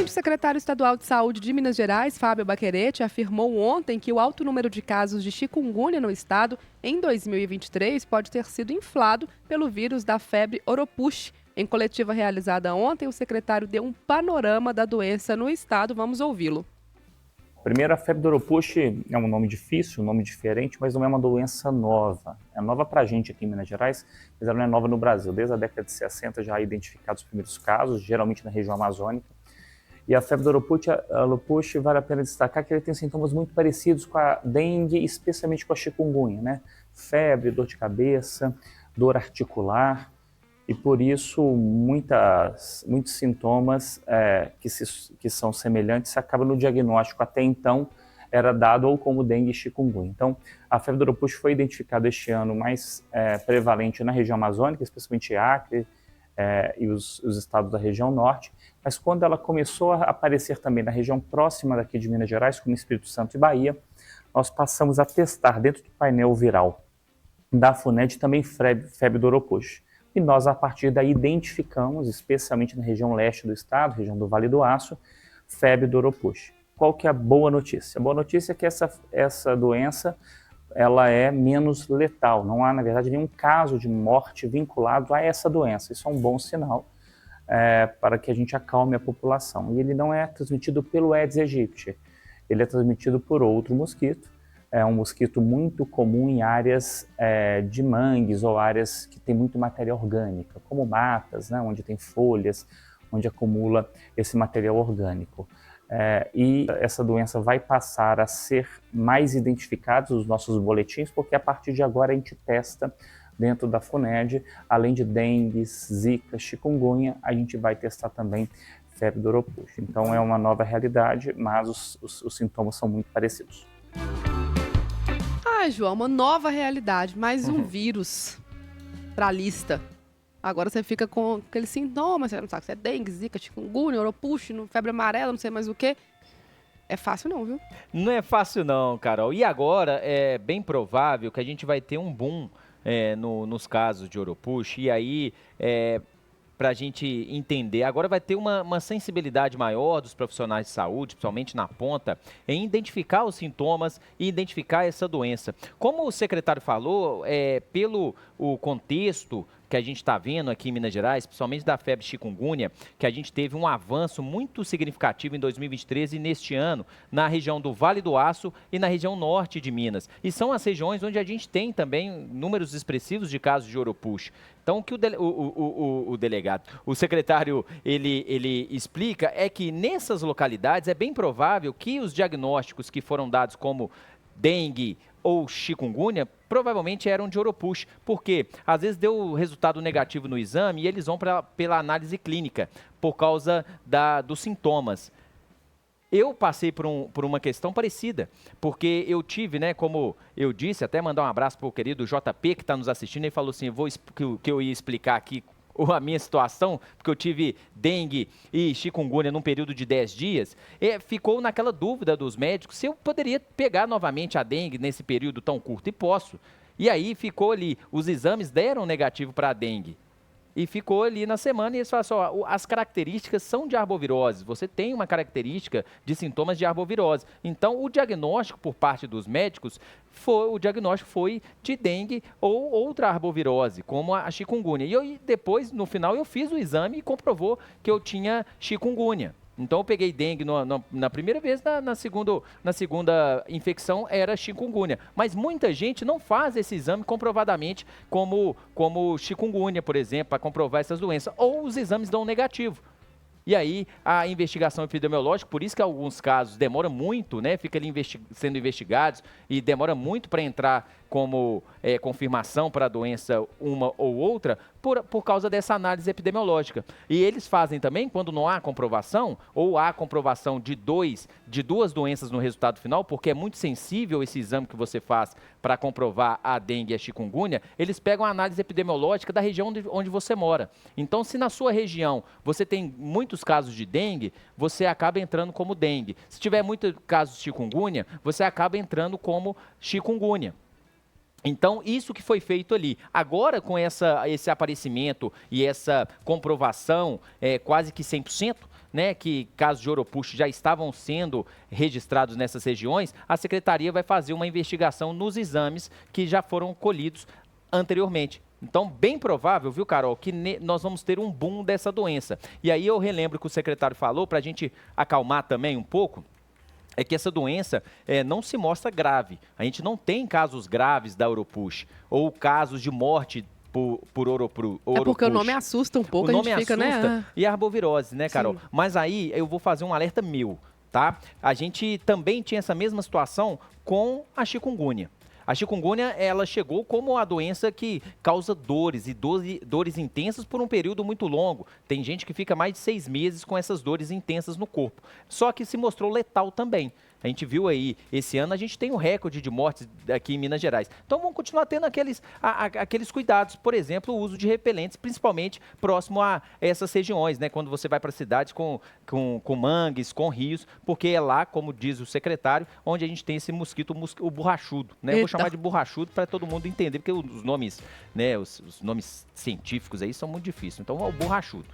O secretário estadual de Saúde de Minas Gerais, Fábio Baquerete, afirmou ontem que o alto número de casos de chikungunya no estado em 2023 pode ter sido inflado pelo vírus da febre Oropouche. Em coletiva realizada ontem, o secretário deu um panorama da doença no estado. Vamos ouvi-lo. Primeiro, a febre do Oropouche é um nome difícil, um nome diferente, mas não é uma doença nova. É nova para a gente aqui em Minas Gerais, mas ela não é nova no Brasil. Desde a década de 60 já há identificados os primeiros casos, geralmente na região amazônica. E a febre do Oropouche vale a pena destacar que ele tem sintomas muito parecidos com a dengue, especialmente com a chikungunya, né? Febre, dor de cabeça, dor articular, e por isso muitos sintomas que são semelhantes acabam no diagnóstico. Até então era dado ou como dengue e chikungunya. Então, a febre do Oropouche foi identificada este ano mais prevalente na região amazônica, especialmente Acre, e os estados da região norte, mas quando ela começou a aparecer também na região próxima daqui de Minas Gerais, como Espírito Santo e Bahia, nós passamos a testar dentro do painel viral da FUNED também febre do Oropouche. E nós, a partir daí, identificamos, especialmente na região leste do estado, região do Vale do Aço, febre do Oropouche. Qual que é a boa notícia? A boa notícia é que essa doença ela é menos letal. Não há, na verdade, nenhum caso de morte vinculado a essa doença. Isso é um bom sinal para que a gente acalme a população. E ele não é transmitido pelo Aedes aegypti. Ele é transmitido por outro mosquito. É um mosquito muito comum em áreas de mangues ou áreas que tem muito matéria orgânica, como matas, né, onde tem folhas, onde acumula esse material orgânico. E essa doença vai passar a ser mais identificada nos nossos boletins, porque a partir de agora a gente testa dentro da FUNED, além de dengue, zika, chikungunya, a gente vai testar também febre do Oropouche. Então é uma nova realidade, mas os sintomas são muito parecidos. Ah, João, uma nova realidade, mais um vírus para a lista. Agora você fica com aqueles sintomas, você não sabe se é dengue, zika, chikungunya, Oropouche, febre amarela, não sei mais o quê. É fácil não, viu? Não é fácil não, Carol. E agora é bem provável que a gente vai ter um boom nos casos de Oropouche. E aí, para a gente entender, agora vai ter uma sensibilidade maior dos profissionais de saúde, principalmente na ponta, em identificar os sintomas e identificar essa doença. Como o secretário falou, pelo o contexto que a gente está vendo aqui em Minas Gerais, principalmente da febre chikungunya, que a gente teve um avanço muito significativo em 2023 e neste ano, na região do Vale do Aço e na região norte de Minas. E são as regiões onde a gente tem também números expressivos de casos de Oropouche. Então, o que o secretário, ele explica é que nessas localidades é bem provável que os diagnósticos que foram dados como dengue ou chikungunya provavelmente eram de Oropouche, porque às vezes deu resultado negativo no exame e eles vão pela análise clínica por causa dos sintomas. Eu passei por uma questão parecida, porque eu tive, né, como eu disse, até mandar um abraço para o querido JP que está nos assistindo, ele falou assim, que eu ia explicar aqui a minha situação, porque eu tive dengue e chikungunya num período de 10 dias, ficou naquela dúvida dos médicos se eu poderia pegar novamente a dengue nesse período tão curto, e posso. E aí ficou ali, os exames deram negativo para a dengue. E ficou ali na semana e eles falaram assim, as características são de arbovirose, você tem uma característica de sintomas de arbovirose. Então, o diagnóstico por parte dos médicos, foi de dengue ou outra arbovirose, como a chikungunya. E depois, no final, eu fiz o exame e comprovou que eu tinha chikungunya. Então eu peguei dengue na primeira vez, na segunda infecção era chikungunya. Mas muita gente não faz esse exame comprovadamente como chikungunya, por exemplo, para comprovar essas doenças. Ou os exames dão negativo. E aí a investigação epidemiológica, por isso que alguns casos demora muito, né? Fica ali sendo investigados e demora muito para entrar como confirmação para a doença uma ou outra, por causa dessa análise epidemiológica. E eles fazem também, quando não há comprovação, ou há comprovação de duas doenças no resultado final, porque é muito sensível esse exame que você faz para comprovar a dengue e a chikungunya, eles pegam a análise epidemiológica da região onde você mora. Então, se na sua região você tem muitos casos de dengue, você acaba entrando como dengue. Se tiver muitos casos de chikungunya, você acaba entrando como chikungunya. Então, isso que foi feito ali. Agora, com esse aparecimento e essa comprovação quase que 100%, né, que casos de Oropouche já estavam sendo registrados nessas regiões, a Secretaria vai fazer uma investigação nos exames que já foram colhidos anteriormente. Então, bem provável, viu, Carol, que nós vamos ter um boom dessa doença. E aí eu relembro que o secretário falou, para a gente acalmar também um pouco, é que essa doença não se mostra grave. A gente não tem casos graves da Oropouche ou casos de morte por Oropouche. É porque o nome assusta um pouco, o nome a gente fica, assusta, né? E a arbovirose, né, Carol? Sim. Mas aí eu vou fazer um alerta meu, tá? A gente também tinha essa mesma situação com a chikungunya. A chikungunya, ela chegou como a doença que causa dores, e dores intensas por um período muito longo. Tem gente que fica mais de 6 meses com essas dores intensas no corpo. Só que se mostrou letal também. A gente viu aí, esse ano a gente tem um recorde de mortes aqui em Minas Gerais. Então vamos continuar tendo aqueles cuidados, por exemplo, o uso de repelentes, principalmente próximo a essas regiões, né? Quando você vai para cidades com mangues, com rios, porque é lá, como diz o secretário, onde a gente tem esse mosquito, o borrachudo, né? Eu vou chamar de borrachudo para todo mundo entender, porque os nomes, né, os nomes científicos aí são muito difíceis. Então é o borrachudo.